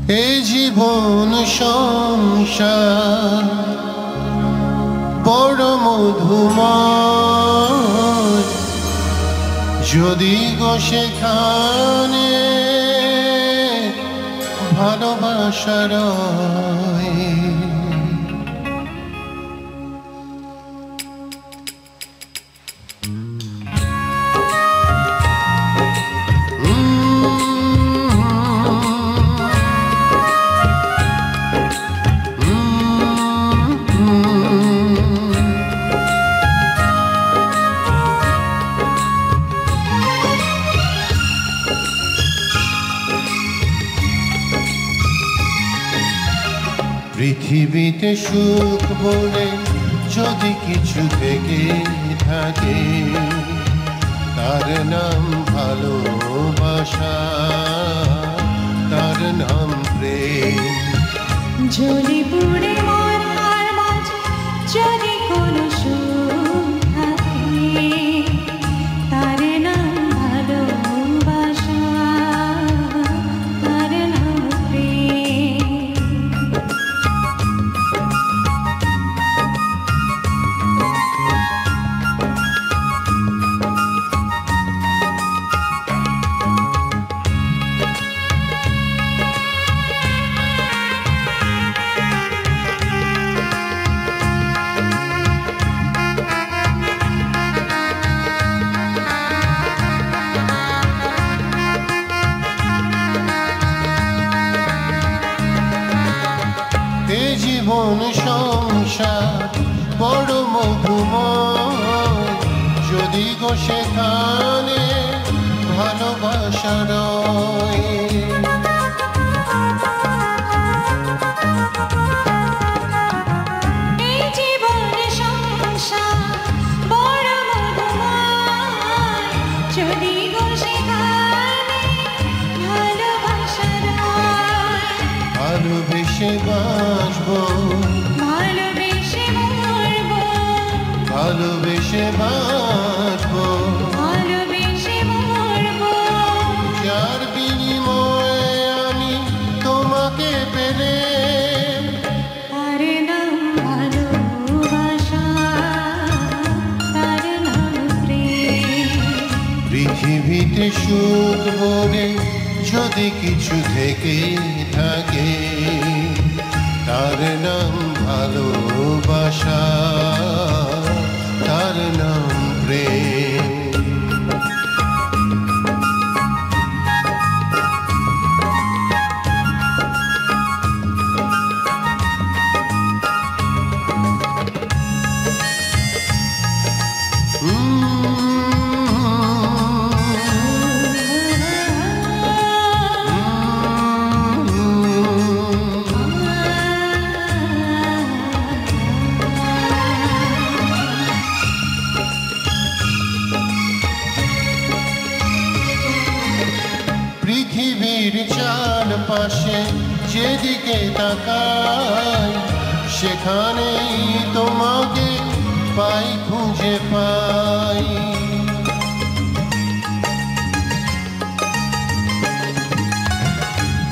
এ জীবন সংসার বড় মধুময়, যদি গো সেখানে ভালোবাসা রয়। পৃথিবীতে সুখ বলে যদি কিছু থেকে থাকে, তার নাম ভালোবাসা, তার নাম প্রেম। জ্বলে পুড়ে মরার মাঝে যদি কোনো সুখ থাকে, তার নাম ভালোবাসা, তার নাম প্রেম। জীবন সংসার বড় মধুময়, যদি গো সেখানে ভালোবাসা রয়। ভালোবেসে বাঁচবো, ভালোবেসে মরবো, ভালোবেসে বাঁচবো, ভালোবেসে মরবো, যার বিনিময়ে আমি তোমাকে পেলে, তার নাম ভালোবাসা, তার নাম প্রেম। পৃথিবীতে সুখ বলে যদি কিছু থেকে থাকে, তার নাম ভালোবাসা, তার নাম প্রেম। পৃথিবীর চারপাশে যেদিকে তাকাই, সেখানেই তোমাকে পাই, খুঁজে পাই।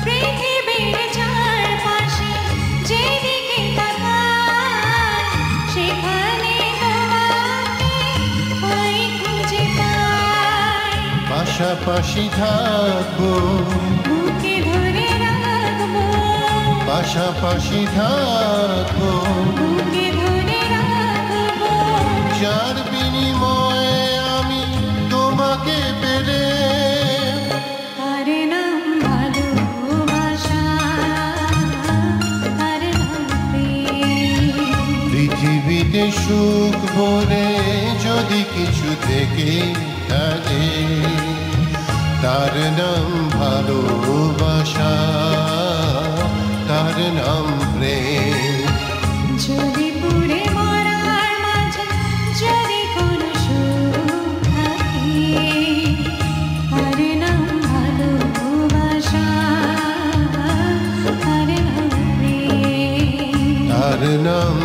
পৃথিবীর চারপাশে যেদিকে তাকাই, সেখানে তোমাকে পাই, খুঁজে পাই। পাশাপাশি থাকবো, বুকে ধরে রাখবো, পাশাপাশি থাকবো, বুকে ধরে রাখবো, যার বিনিময়ে আমি তোমাকে পেলে, তার নাম ভালোবাসা, তার নাম প্রেম। পৃথিবীতে সুখ বলে যদি কিছু থেকে থাকে, তার নাম ভালোবাসা, তার নাম প্রেম। যদি পুড়ে মরার মাঝে যদি কোনো সুখ থাকে, তার নাম ভালোবাসা, তার নাম প্রেম। তার নাম